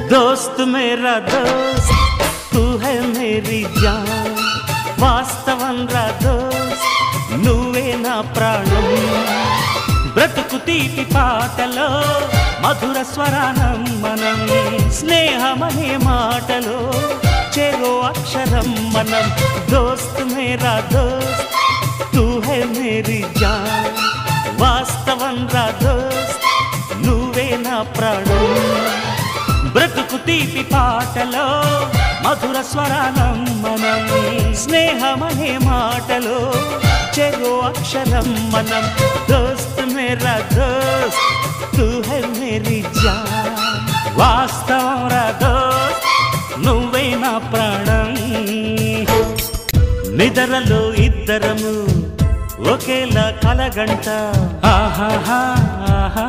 दोस्त मेरा दोस्त तू है मेरी जान వాస్తవం రా దోస్త్ నువ్వే నా ప్రాణం బ్రతుకు తీపి పాటలో మధుర స్వరానం మనం స్నేహమనే మాటలో చెరో అక్షరం మనం దోస్త్ మేరా దోస్త్ తూ హై మేరీ జాన్ వాస్తవం రా దోస్త్ నువ్వే నా ప్రాణం బ్రతుకు తీపి పాటలో మధుర స్వరానం మనం స్నేహమనే మాటలో చెరో అక్షరం మనం దోస్త్ మేరా దోస్త్ తూ హై మేరీ జాన్ వాస్తవం రా దోస్త్ నువ్వే నా ప్రాణం నిద్రలో ఇద్దరము ఒకేలా కలగంట ఆహాహా ఆహా